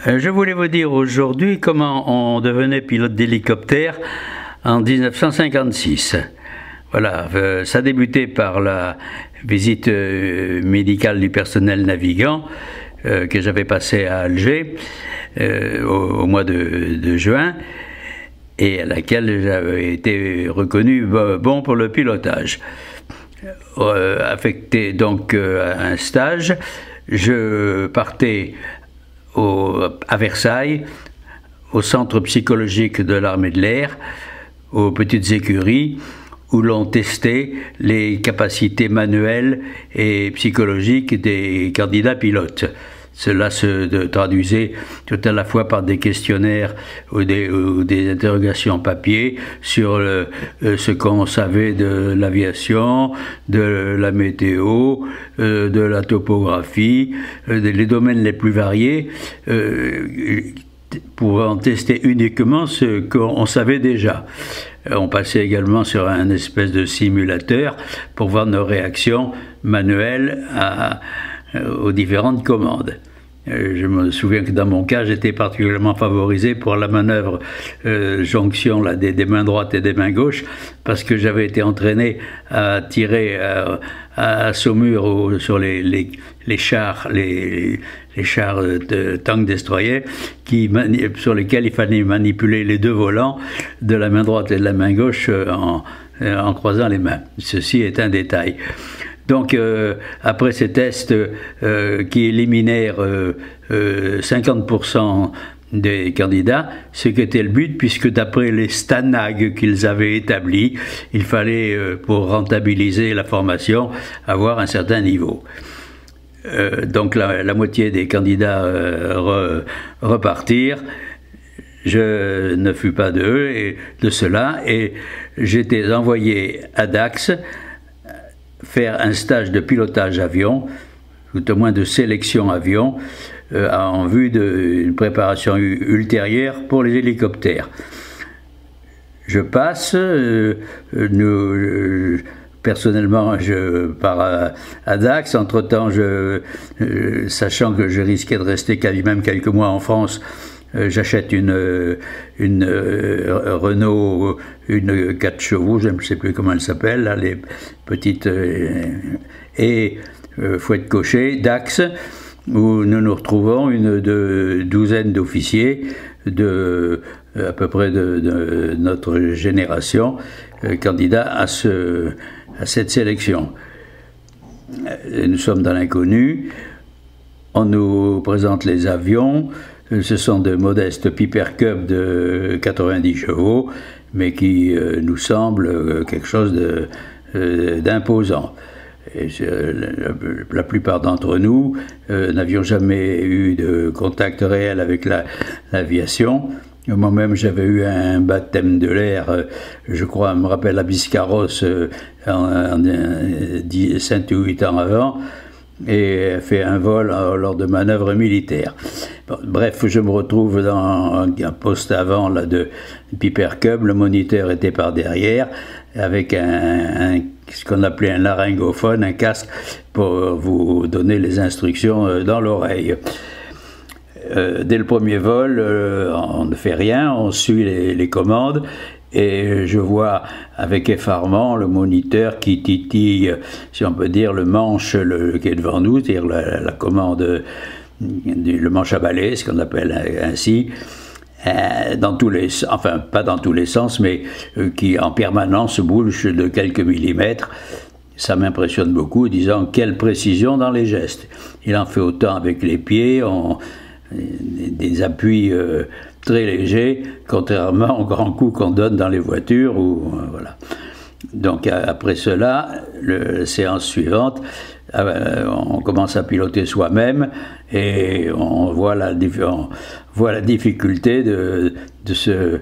Je voulais vous dire aujourd'hui comment on devenait pilote d'hélicoptère en 1956. Voilà, ça a débuté par la visite médicale du personnel navigant que j'avais passé à Alger au mois de juin et à laquelle j'avais été reconnu bon pour le pilotage. Affecté donc à un stage, je partais à Versailles, au centre psychologique de l'armée de l'air, aux petites écuries, où l'on testait les capacités manuelles et psychologiques des candidats pilotes. Cela se traduisait tout à la fois par des questionnaires ou des interrogations papier sur ce qu'on savait de l'aviation, de la météo, de la topographie, les domaines les plus variés, pour en tester uniquement ce qu'on savait déjà. On passait également sur un espèce de simulateur pour voir nos réactions manuelles aux différentes commandes. Je me souviens que dans mon cas, j'étais particulièrement favorisé pour la manœuvre jonction là, des mains droites et des mains gauches, parce que j'avais été entraîné à tirer à Saumur sur les chars, les chars de tank destroyer, sur lesquels il fallait manipuler les deux volants de la main droite et de la main gauche en croisant les mains. Ceci est un détail. Donc, après ces tests qui éliminèrent 50% des candidats, ce qui était le but, puisque d'après les STANAG qu'ils avaient établis, il fallait, pour rentabiliser la formation, avoir un certain niveau. Donc, la moitié des candidats repartirent. Je ne fus pas de cela, et j'étais envoyé à Dax faire un stage de pilotage avion, tout au moins de sélection avion, en vue d'une préparation ultérieure pour les hélicoptères. Je passe, personnellement, je pars à Dax. Entre-temps, sachant que je risquais de rester même quelques mois en France, j'achète une Renault, une 4 chevaux, je ne sais plus comment elle s'appelle, là, les petites, et fouette cocher, Dax, où nous nous retrouvons une douzaine d'officiers à peu près de notre génération, candidats à cette sélection. Nous sommes dans l'inconnu, on nous présente les avions. Ce sont de modestes Piper Cub de 90 chevaux, mais qui nous semblent quelque chose d'imposant. La plupart d'entre nous n'avions jamais eu de contact réel avec l'aviation. Moi-même, j'avais eu un baptême de l'air, je crois, me rappelle à Biscarrosse, 5 ou 8 ans avant, et fait un vol lors de manœuvres militaires. Bon, bref, je me retrouve dans un poste avant là, de Piper Cub. Le moniteur était par derrière, avec ce qu'on appelait un laryngophone, un casque, pour vous donner les instructions dans l'oreille. Dès le premier vol, on ne fait rien, on suit les commandes, et je vois avec effarement le moniteur qui titille, si on peut dire, le manche qui est devant nous, c'est-à-dire la commande, le manche à balai, ce qu'on appelle ainsi, dans tous les, enfin pas dans tous les sens, mais qui en permanence bouge de quelques millimètres. Ça m'impressionne beaucoup, disant quelle précision dans les gestes. Il en fait autant avec les pieds, des appuis très léger, contrairement aux grands coups qu'on donne dans les voitures. Voilà. Donc après cela, la séance suivante, on commence à piloter soi-même et on voit la difficulté de se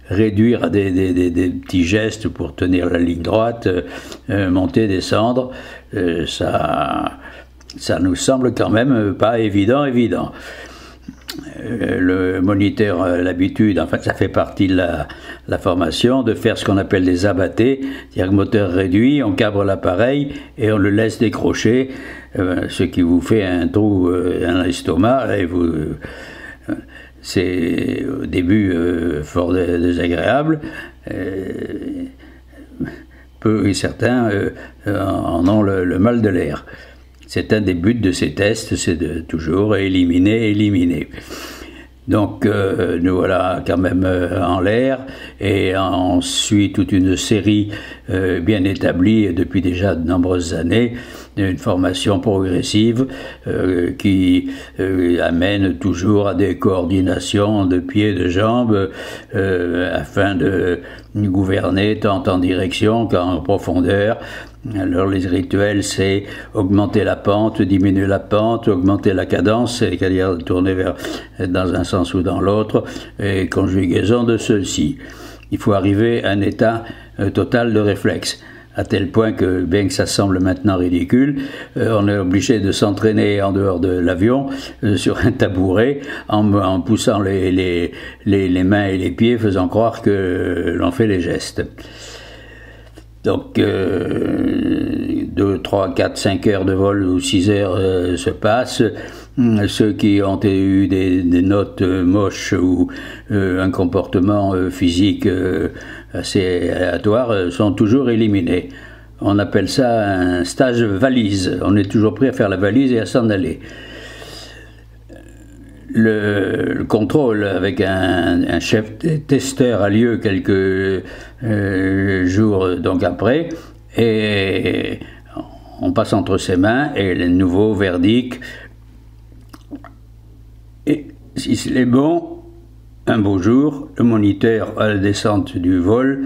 réduire à des petits gestes pour tenir la ligne droite, monter, descendre. Ça nous semble quand même pas évident. Le moniteur a l'habitude, enfin ça fait partie de la formation, de faire ce qu'on appelle des abattés, c'est-à-dire moteur réduit, on cabre l'appareil et on le laisse décrocher, ce qui vous fait un trou dans l'estomac, et c'est au début fort désagréable. Peu et certains en ont le mal de l'air. C'est un des buts de ces tests, c'est de toujours éliminer. Donc nous voilà quand même en l'air, et on suit toute une série bien établie depuis déjà de nombreuses années, une formation progressive qui amène toujours à des coordinations de pieds, de jambes, afin de gouverner tant en direction qu'en profondeur. Alors les rituels, c'est augmenter la pente, diminuer la pente, augmenter la cadence, c'est-à-dire tourner dans un sens ou dans l'autre, et conjugaison de ceux-ci. Il faut arriver à un état total de réflexe, à tel point que, bien que ça semble maintenant ridicule, on est obligé de s'entraîner en dehors de l'avion, sur un tabouret, en poussant les mains et les pieds, faisant croire que l'on fait les gestes. Donc 2, 3, 4, 5 heures de vol ou 6 heures se passent. Ceux qui ont eu des notes moches ou un comportement physique assez aléatoire sont toujours éliminés. On appelle ça un stage valise. On est toujours prêt à faire la valise et à s'en aller. Le contrôle avec un chef testeur a lieu quelques jours donc après, et on passe entre ses mains et le nouveau verdict. Et si c'est bon, un beau jour, le moniteur à la descente du vol,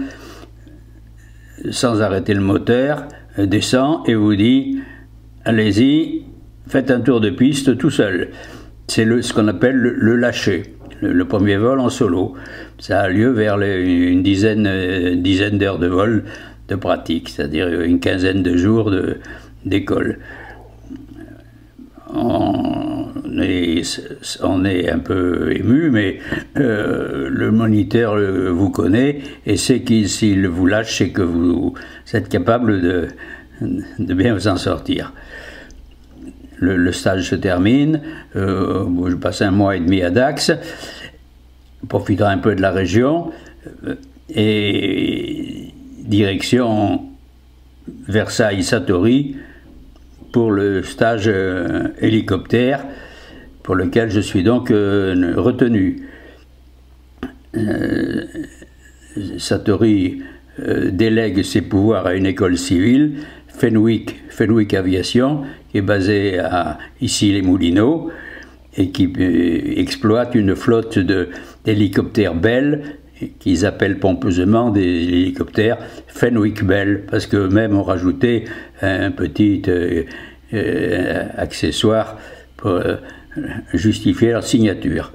sans arrêter le moteur, descend et vous dit « Allez-y, faites un tour de piste tout seul ». C'est ce qu'on appelle le lâcher, le premier vol en solo. Ça a lieu vers une dizaine d'heures de vol de pratique, c'est-à-dire une quinzaine de jours d'école. On est un peu ému, mais le moniteur vous connaît et sait qu'il, s'il vous lâche, c'est que vous êtes capable de bien vous en sortir. Le stage se termine, je passe 1 mois et demi à Dax, profitant un peu de la région, et direction Versailles-Satory pour le stage hélicoptère, pour lequel je suis donc retenu. Satory délègue ses pouvoirs à une école civile, Fenwick Aviation, qui est basée à Issy-les-Moulineaux et qui exploite une flotte d'hélicoptères Bell, qu'ils appellent pompeusement des hélicoptères Fenwick Bell, parce qu'eux-mêmes ont rajouté un petit accessoire pour justifier leur signature.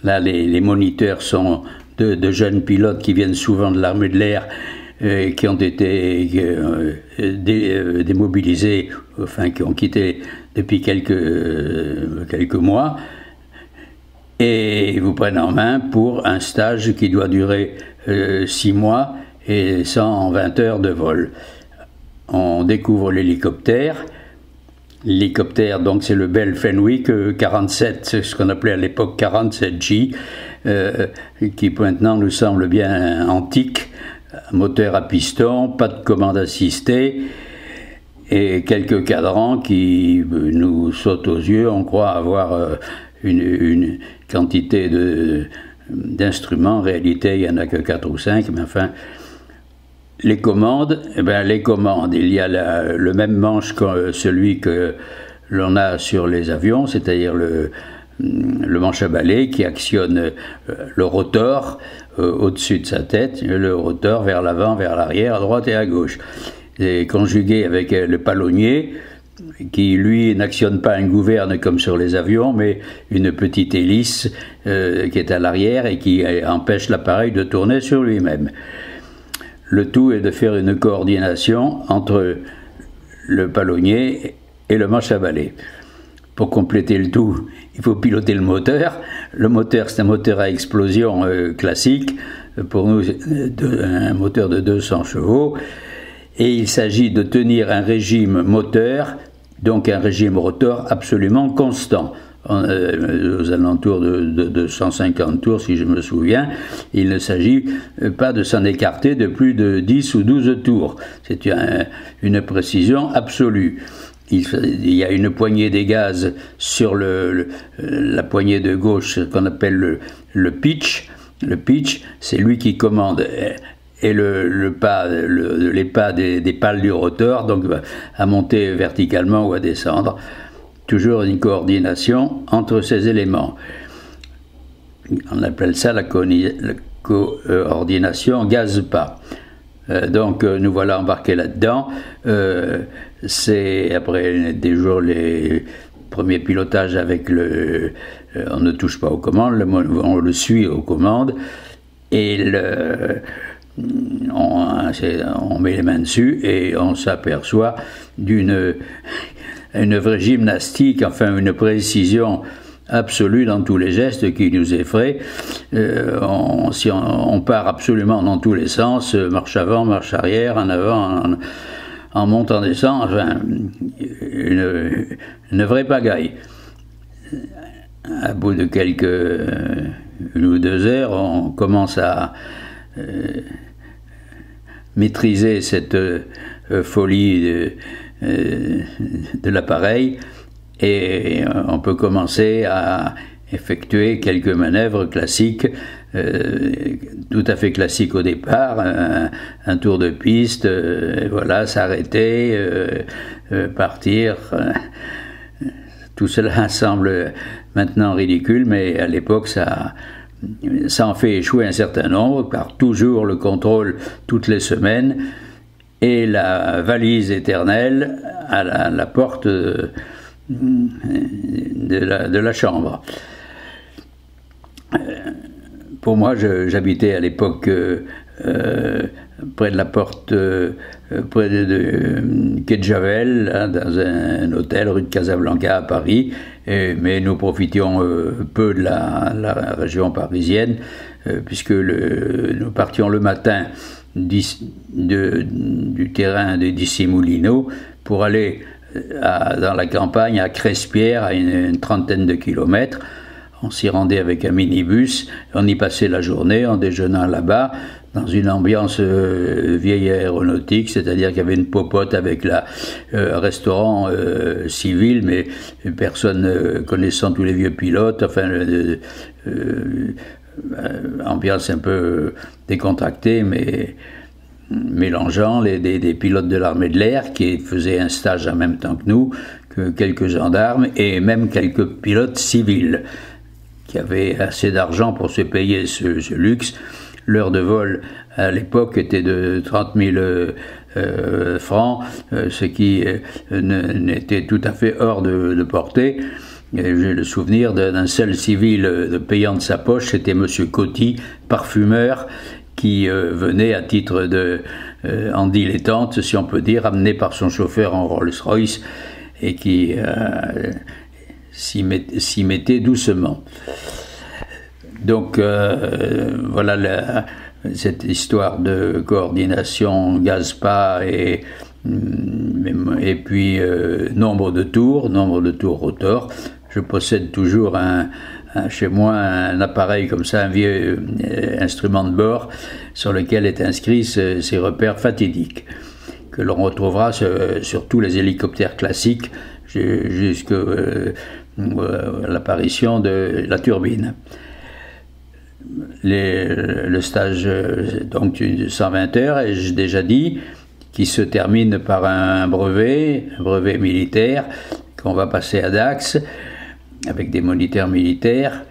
Là, les moniteurs sont de jeunes pilotes qui viennent souvent de l'armée de l'air, qui ont été démobilisés, enfin qui ont quitté depuis quelques mois, et vous prennent en main pour un stage qui doit durer 6 mois et 120 heures de vol. On découvre l'hélicoptère. L'hélicoptère, donc, c'est le Bell Fenwick 47, c'est ce qu'on appelait à l'époque 47J, qui maintenant nous semble bien antique. Moteur à piston, pas de commande assistée et quelques cadrans qui nous sautent aux yeux. On croit avoir une quantité d'instruments. En réalité, il n'y en a que 4 ou 5, mais enfin, les commandes, il y a le même manche que celui que l'on a sur les avions, c'est-à-dire le manche à balai qui actionne le rotor au-dessus de sa tête, le rotor vers l'avant, vers l'arrière, à droite et à gauche. Et conjugué avec le palonnier, qui lui n'actionne pas une gouverne comme sur les avions, mais une petite hélice qui est à l'arrière et qui empêche l'appareil de tourner sur lui-même. Le tout est de faire une coordination entre le palonnier et le manche à balai. Pour compléter le tout, il faut piloter le moteur. Le moteur, c'est un moteur à explosion classique, pour nous un moteur de 200 chevaux, et il s'agit de tenir un régime moteur, donc un régime rotor absolument constant. Aux alentours de 150 tours, si je me souviens, il ne s'agit pas de s'en écarter de plus de 10 ou 12 tours. C'est une précision absolue. Il y a une poignée des gaz sur la poignée de gauche, ce qu'on appelle le pitch. Le pitch, c'est lui qui commande et les pas des pales du rotor, donc à monter verticalement ou à descendre. Toujours une coordination entre ces éléments. On appelle ça la coordination gaz-pas. Donc nous voilà embarqués là-dedans. C'est après des jours les premiers pilotages avec on ne touche pas aux commandes, on le suit aux commandes et on met les mains dessus et on s'aperçoit une vraie gymnastique, enfin une précision absolue dans tous les gestes qui nous effraient. On part absolument dans tous les sens, marche avant, marche arrière, en avant, en montant, en descendant, enfin, une vraie pagaille. À bout de une ou deux heures, on commence à maîtriser cette folie de l'appareil et on peut commencer à effectuer quelques manœuvres classiques, tout à fait classiques au départ, un tour de piste, voilà, s'arrêter, partir. Tout cela semble maintenant ridicule, mais à l'époque ça en fait échouer un certain nombre, par toujours le contrôle toutes les semaines et la valise éternelle à la porte de la chambre. Pour moi, j'habitais à l'époque près de la porte, près de quai de Javel, hein, dans un hôtel rue de Casablanca à Paris, mais nous profitions peu de la région parisienne, puisque nous partions le matin du terrain de Dissy-Moulineaux pour aller dans la campagne à Crespierre, à une trentaine de kilomètres. On s'y rendait avec un minibus, on y passait la journée en déjeunant là-bas, dans une ambiance vieille aéronautique, c'est-à-dire qu'il y avait une popote avec un restaurant civil, mais personne connaissant tous les vieux pilotes, enfin, ambiance un peu décontractée, mais mélangeant des pilotes de l'armée de l'air qui faisaient un stage en même temps que nous, que quelques gendarmes et même quelques pilotes civils qui avaient assez d'argent pour se payer ce luxe. L'heure de vol à l'époque était de 30 000 francs, ce qui n'était tout à fait hors de portée. J'ai le souvenir d'un seul civil payant de sa poche, c'était M. Coty, parfumeur, qui venait à titre en dilettante, si on peut dire, amené par son chauffeur en Rolls-Royce, et qui s'y mettait doucement. Donc voilà cette histoire de coordination gaz-pas et puis nombre de tours rotor. Je possède toujours chez moi un appareil comme ça, un vieux instrument de bord sur lequel est inscrit ces repères fatidiques que l'on retrouvera sur tous les hélicoptères classiques jusqu'à l'apparition de la turbine. Le stage donc de 120 heures, ai-je déjà dit, qui se termine par un brevet militaire qu'on va passer à Dax avec des moniteurs militaires,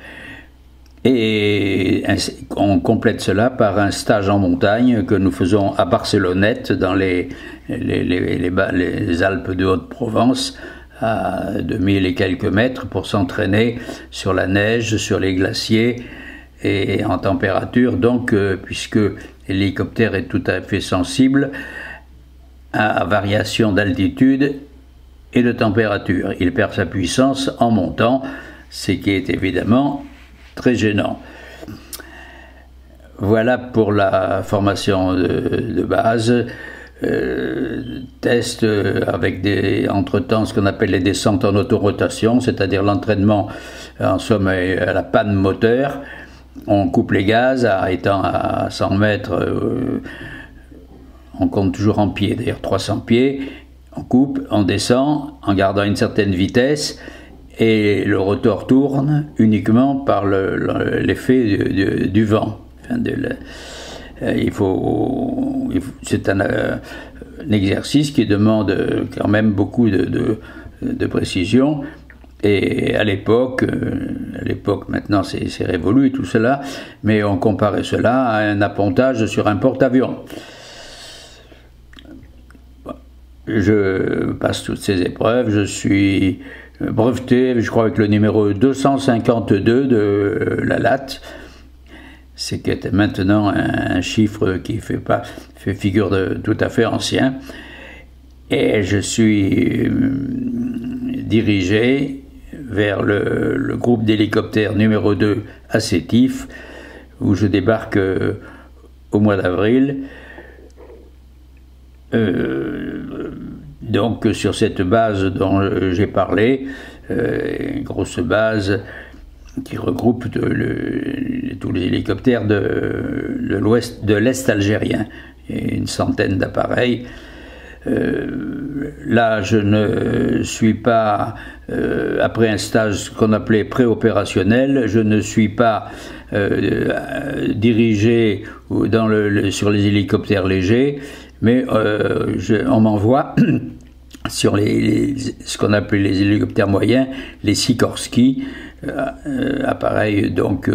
et on complète cela par un stage en montagne que nous faisons à Barcelonnette dans les Alpes de Haute-Provence, à 2000 et quelques mètres, pour s'entraîner sur la neige, sur les glaciers et en température, donc puisque l'hélicoptère est tout à fait sensible à variation d'altitude et de température. Il perd sa puissance en montant, ce qui est évidemment très gênant. Voilà pour la formation de base. Test avec entre-temps ce qu'on appelle les descentes en autorotation, c'est-à-dire l'entraînement en somme à la panne moteur. On coupe les gaz, étant à 100 mètres, on compte toujours en pieds, d'ailleurs 300 pieds, on coupe, on descend en gardant une certaine vitesse et le rotor tourne uniquement par l'effet du vent. Enfin, c'est un exercice qui demande quand même beaucoup de précision. Et à l'époque, maintenant c'est révolu tout cela, mais on comparait cela à un appontage sur un porte-avions. Je passe toutes ces épreuves, je suis breveté, je crois, avec le numéro 252 de la LAT, c'est qui est maintenant un chiffre qui fait figure de tout à fait ancien, et je suis dirigé vers le groupe d'hélicoptères numéro 2 à Sétif, où je débarque au mois d'avril. Donc sur cette base dont j'ai parlé, une grosse base qui regroupe tous les hélicoptères de l'Est algérien, et une centaine d'appareils. Là, je ne suis pas, après un stage qu'on appelait préopérationnel, je ne suis pas dirigé sur les hélicoptères légers, mais on m'envoie sur ce qu'on appelait les hélicoptères moyens, les Sikorsky, appareils donc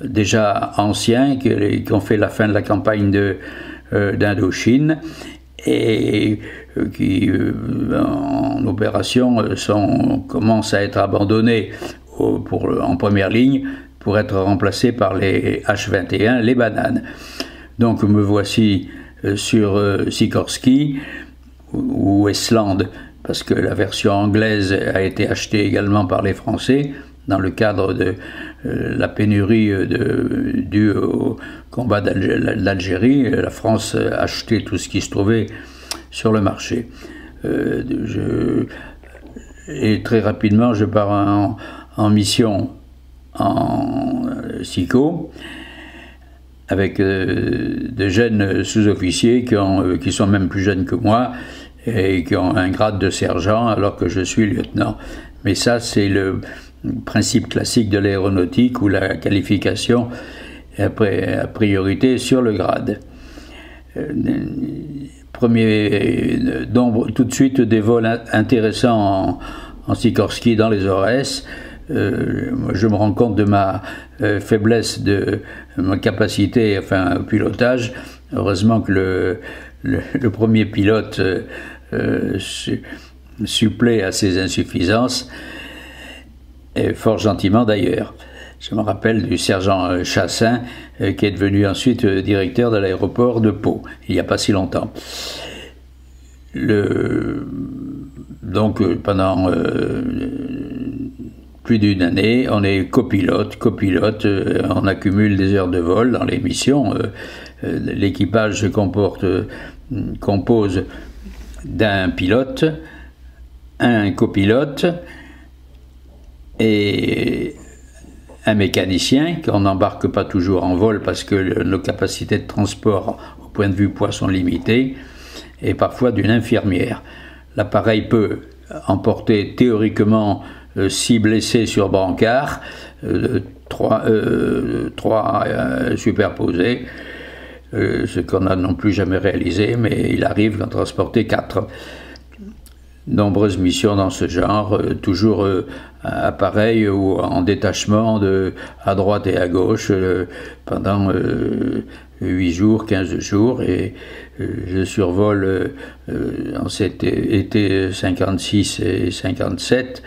déjà anciens, qui ont fait la fin de la campagne d'Indochine, et qui en opération commencent à être abandonnés en première ligne pour être remplacés par les H-21, les bananes. Donc me voici sur Sikorsky ou Westland, parce que la version anglaise a été achetée également par les Français dans le cadre de la pénurie due au combat d'Algérie. La France a acheté tout ce qui se trouvait sur le marché. Et très rapidement, je pars en mission en SICO avec de jeunes sous-officiers qui sont même plus jeunes que moi et qui ont un grade de sergent alors que je suis lieutenant. Mais ça, c'est le principe classique de l'aéronautique où la qualification est à priorité sur le grade. Donc tout de suite des vols intéressants en Sikorsky dans les ORS. Je me rends compte de ma faiblesse, de ma capacité, au pilotage. Heureusement que le premier pilote supplée à ses insuffisances, et fort gentiment d'ailleurs. Je me rappelle du sergent Chassin, qui est devenu ensuite directeur de l'aéroport de Pau, il n'y a pas si longtemps. Donc pendant plus d'une année, on est copilote, on accumule des heures de vol dans les missions. L'équipage se compose d'un pilote, un copilote et un mécanicien qu'on n'embarque pas toujours en vol parce que nos capacités de transport au point de vue poids sont limitées, et parfois d'une infirmière. L'appareil peut emporter théoriquement 6 blessés sur brancard, 3 superposés, ce qu'on n'a non plus jamais réalisé, mais il arrive d'en transporter 4. Nombreuses missions dans ce genre, toujours appareil ou en détachement à droite et à gauche pendant 8 jours, 15 jours, et je survole en cet été 56 et 57,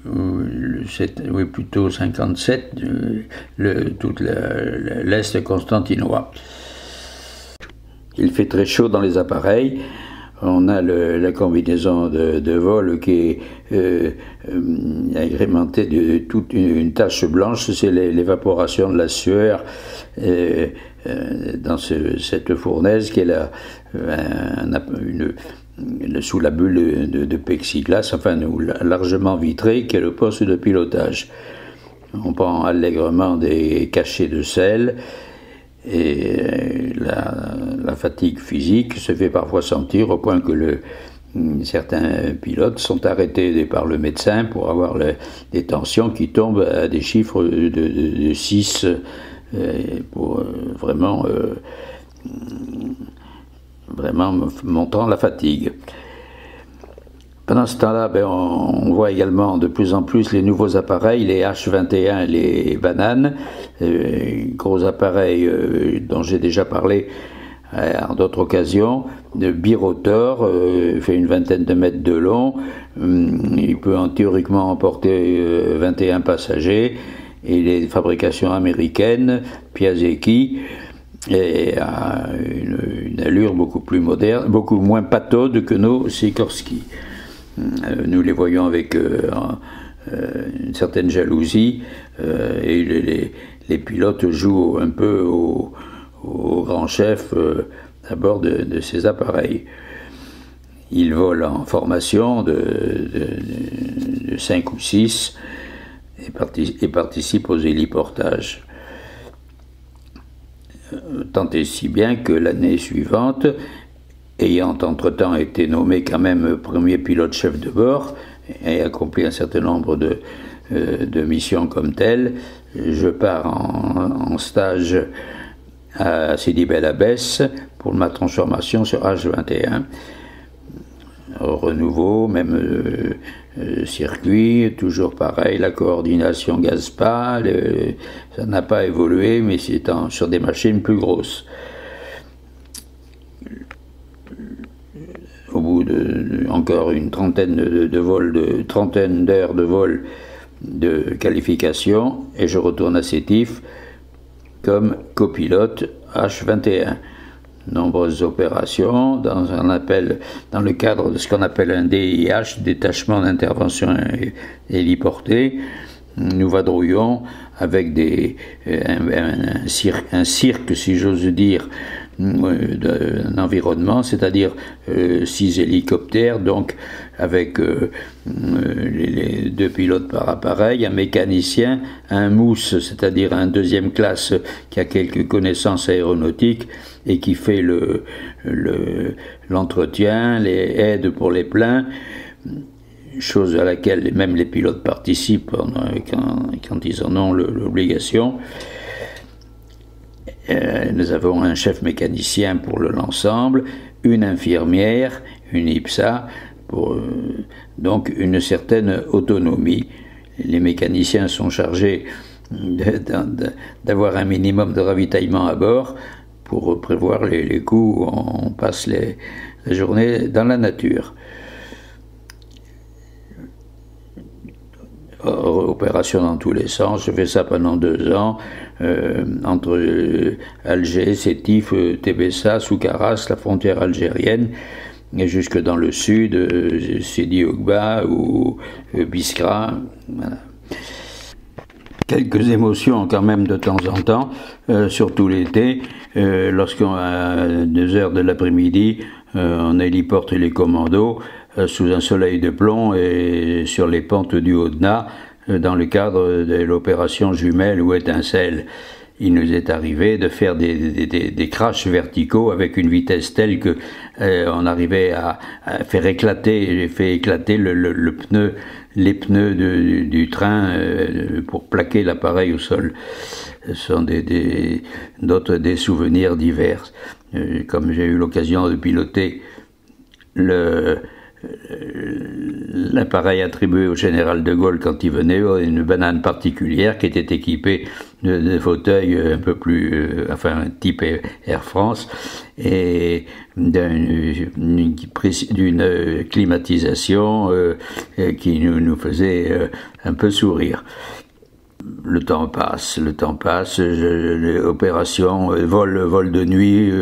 oui plutôt 57, tout l'Est constantinois. Il fait très chaud dans les appareils. on a la combinaison de vol qui est agrémentée de toute une tache blanche, c'est l'évaporation de la sueur dans cette fournaise qui est sous la bulle de plexiglas, enfin largement vitrée, qui est le poste de pilotage. On prend allègrement des cachets de sel et la fatigue physique se fait parfois sentir au point que certains pilotes sont arrêtés par le médecin pour avoir des tensions qui tombent à des chiffres de 6 pour vraiment montrant la fatigue. Pendant ce temps-là, on voit également de plus en plus les nouveaux appareils, les H21 et les bananes, gros appareils dont j'ai déjà parlé en d'autres occasions, de birotor, fait une vingtaine de mètres de long, il peut théoriquement emporter 21 passagers, et les fabrications américaines, Piasecki, et a une allure beaucoup plus moderne, beaucoup moins pataude que nos Sikorsky. Nous les voyons avec une certaine jalousie et les pilotes jouent un peu au grand chef à bord de ces appareils. Ils volent en formation de 5 ou 6 et participent aux héliportages. Tant et si bien que l'année suivante, ayant entre-temps été nommé quand même premier pilote chef de bord et accompli un certain nombre de missions comme telles, je pars en stage à Sidi Bel Abbès pour ma transformation sur H21. Renouveau, même circuit, toujours pareil, la coordination GASPA, ça n'a pas évolué, mais c'est sur des machines plus grosses. Au bout encore une trentaine d'heures de vol de qualification, et je retourne à Sétif comme copilote H21. Nombreuses opérations dans le cadre de ce qu'on appelle un DIH, détachement d'intervention héliportée. Nous vadrouillons avec un cirque, si j'ose dire, d'un environnement, c'est-à-dire 6 hélicoptères, donc avec les 2 pilotes par appareil, un mécanicien, un mousse, c'est-à-dire un deuxième classe qui a quelques connaissances aéronautiques et qui fait l'entretien, les aides pour les pleins, chose à laquelle même les pilotes participent quand ils en ont l'obligation. Nous avons un chef mécanicien pour l'ensemble, une infirmière, une IPSA, donc une certaine autonomie. Les mécaniciens sont chargés d'avoir un minimum de ravitaillement à bord pour prévoir les coups où on passe la journée dans la nature. Opération dans tous les sens, je fais ça pendant 2 ans, entre Alger, Sétif, Tébessa, Soukaras, la frontière algérienne, et jusque dans le sud, Sidi Ougba ou Biskra. Voilà. Quelques émotions quand même de temps en temps, surtout l'été, lorsqu'on à 2 heures de l'après-midi, on héliporte les commandos sous un soleil de plomb et sur les pentes du Haut-Dna, dans le cadre de l'opération Jumelle ou Étincelle. Il nous est arrivé de faire des crashs verticaux avec une vitesse telle que on arrivait à faire éclater, les pneus du train pour plaquer l'appareil au sol. Ce sont des souvenirs divers. Comme j'ai eu l'occasion de piloter l'appareil attribué au général de Gaulle quand il venait, une banane particulière qui était équipée de fauteuils un peu plus, type Air France, et d'une climatisation qui nous faisait un peu sourire. Le temps passe, opération, vol de nuit,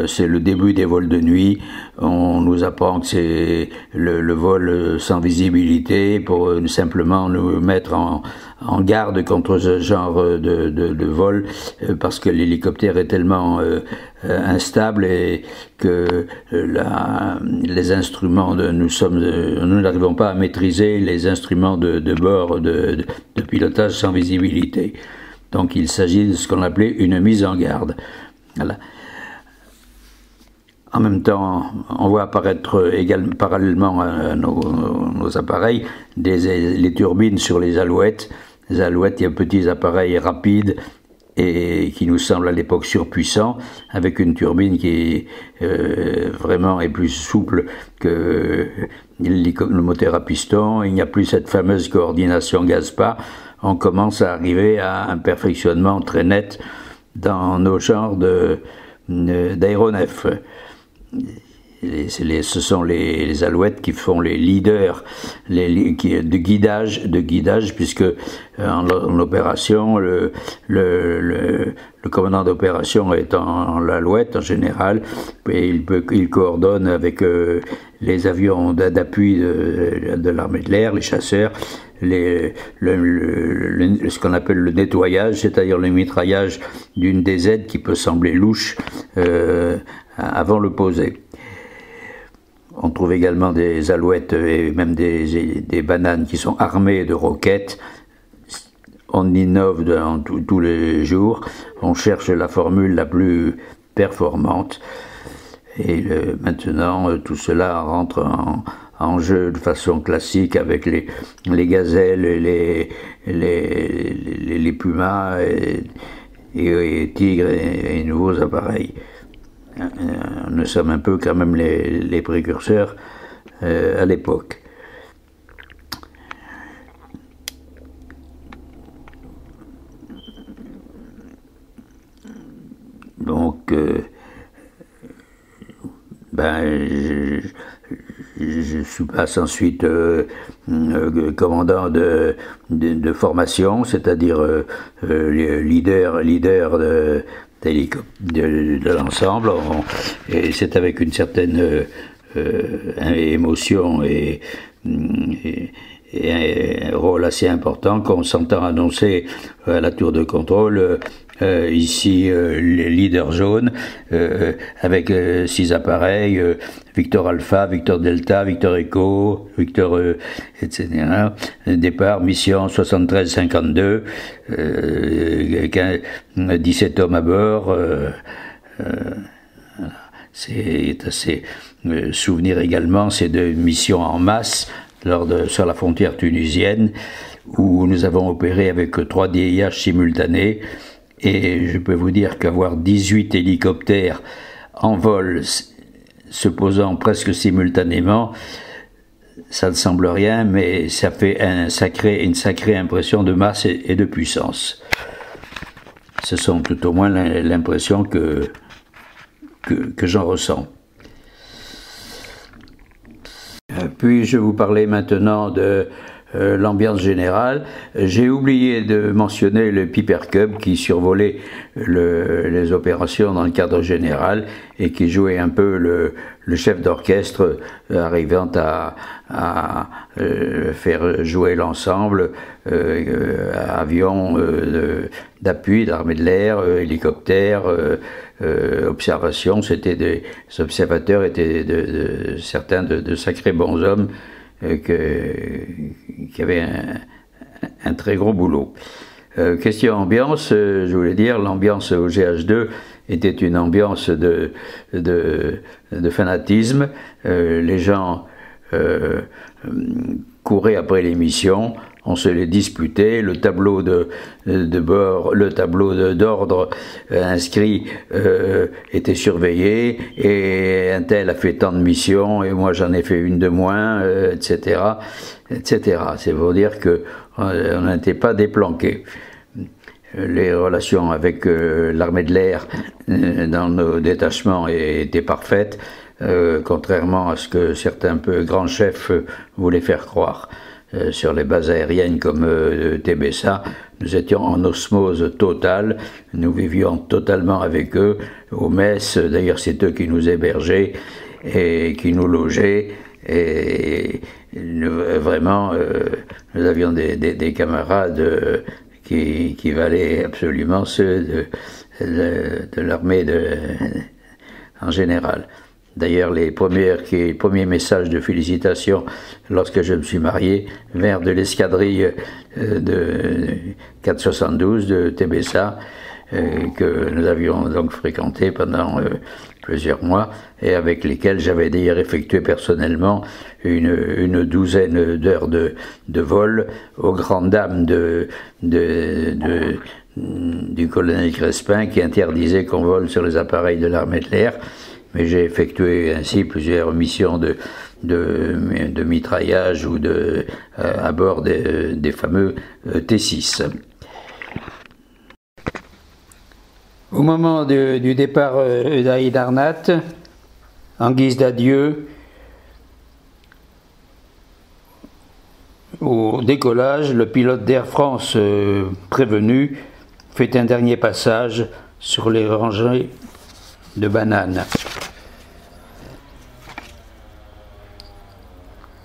c'est le début des vols de nuit. On nous apprend que c'est le vol sans visibilité pour simplement nous mettre en garde contre ce genre de vol, parce que l'hélicoptère est tellement instable et que les instruments nous n'arrivons pas à maîtriser les instruments de bord de pilotage sans visibilité. Donc il s'agit de ce qu'on appelait une mise en garde. Voilà. En même temps, on voit apparaître parallèlement à nos appareils les turbines sur les alouettes. Les alouettes, il y a petits appareils rapides et qui nous semblent à l'époque surpuissants, avec une turbine qui vraiment est plus souple que le moteur à piston. Il n'y a plus cette fameuse coordination gaz-pas. On commence à arriver à un perfectionnement très net dans nos genres d'aéronefs. Ce sont les alouettes qui font les leaders de guidage, puisque en opération, le commandant d'opération est en l'alouette en général, et il coordonne avec les avions d'appui de l'armée de l'air, les chasseurs, ce qu'on appelle le nettoyage, c'est-à-dire le mitraillage d'une DZ qui peut sembler louche avant le poser. On trouve également des alouettes et même des bananes qui sont armées de roquettes. On innove tous les jours, on cherche la formule la plus performante. Et maintenant, tout cela rentre en jeu de façon classique avec les gazelles, les pumas et tigres et nouveaux appareils. Nous sommes un peu quand même les précurseurs à l'époque. Donc, je passe ensuite commandant de formation, c'est-à-dire leader de l'ensemble, et c'est avec une certaine émotion et un rôle assez important qu'on s'entend annoncer à la tour de contrôle ici les leaders jaunes avec 6 appareils, Victor Alpha, Victor Delta, Victor Echo, Victor etc. Départ, mission 73-52, 17 hommes à bord. C'est assez souvenir également, c'est de missions en masse sur la frontière tunisienne, où nous avons opéré avec 3 DIH simultanés. Et je peux vous dire qu'avoir 18 hélicoptères en vol se posant presque simultanément, ça ne semble rien, mais ça fait une sacrée impression de masse et de puissance. Ce sont tout au moins l'impression que j'en ressens. Puis je vais vous parler maintenant de l'ambiance générale. J'ai oublié de mentionner le Piper Cub qui survolait les opérations dans le cadre général et qui jouait un peu le chef d'orchestre, arrivant à faire jouer l'ensemble, avions d'appui, d'armée de l'air, hélicoptères, observation. Les observateurs étaient certains de sacrés bons hommes qui avait un très gros boulot. Question ambiance, je voulais dire, l'ambiance au GH2 était une ambiance de fanatisme. Les gens couraient après les missions, on se les disputait, le tableau de bord, le tableau d'ordre inscrit était surveillé, et un tel a fait tant de missions, et moi j'en ai fait une de moins, etc., etc. C'est pour dire que on n'était pas déplanqués. Les relations avec l'armée de l'air dans nos détachements étaient parfaites, contrairement à ce que certains peu grands chefs voulaient faire croire. sur les bases aériennes comme Tébessa, nous étions en osmose totale, nous vivions totalement avec eux, aux messes, d'ailleurs c'est eux qui nous hébergeaient et qui nous logeaient, et vraiment nous avions des camarades qui valaient absolument ceux de l'armée en général. D'ailleurs, les premiers messages de félicitations lorsque je me suis marié vinrent de l'escadrille de 472 de Tébessa, que nous avions donc fréquenté pendant plusieurs mois, et avec lesquels j'avais d'ailleurs effectué personnellement une douzaine d'heures de vol, aux grandes dames du colonel Crespin, qui interdisait qu'on vole sur les appareils de l'armée de l'air. Mais j'ai effectué ainsi plusieurs missions de mitraillage ou à bord des fameux T6. Au moment du départ d'Aïdarnat, en guise d'adieu, au décollage, le pilote d'Air France prévenu fait un dernier passage sur les rangées de bananes.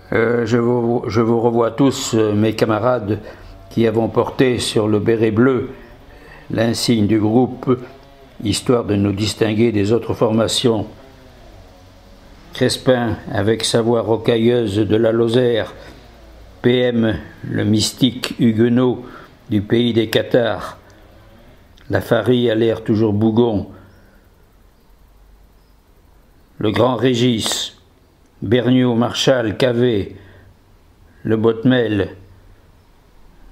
Je vous revois tous, mes camarades, qui avons porté sur le béret bleu l'insigne du groupe, histoire de nous distinguer des autres formations. Crespin, avec sa voix rocailleuse de la Lozère, PM, le mystique huguenot du pays des Cathares, Lafarie à l'air toujours bougon, le grand Régis, Berniaud, Marchal, Cavé, le Botmel,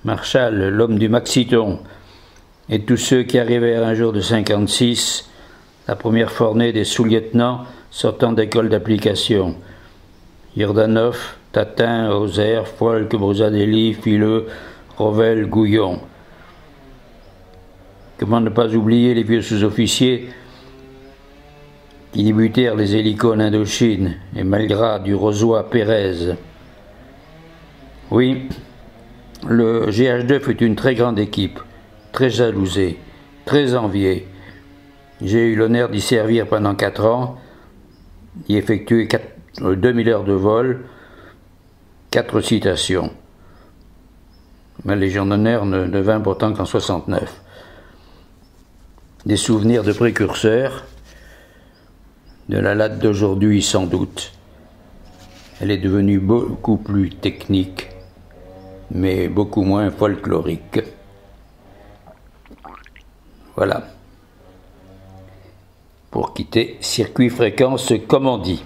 Marchal, l'homme du Maxiton, et tous ceux qui arrivèrent un jour de 56, la première fournée des sous-lieutenants sortant d'école d'application. Jordanov, Tatin, Auzer, Folck, Brosadelli, Fileux, Rovel, Gouillon. Comment ne pas oublier les vieux sous-officiers qui débutèrent les hélicos en Indochine, et Malgras, du Rozoy, Pérez. Oui, le GH2 fut une très grande équipe, très jalousée, très enviée. J'ai eu l'honneur d'y servir pendant 4 ans, y effectuer 2000 heures de vol, 4 citations. Ma Légion d'honneur ne vint pourtant qu'en 69. Des souvenirs de précurseurs, de la latte d'aujourd'hui sans doute. Elle est devenue beaucoup plus technique, mais beaucoup moins folklorique. Voilà. Pour quitter circuit fréquence comme on dit.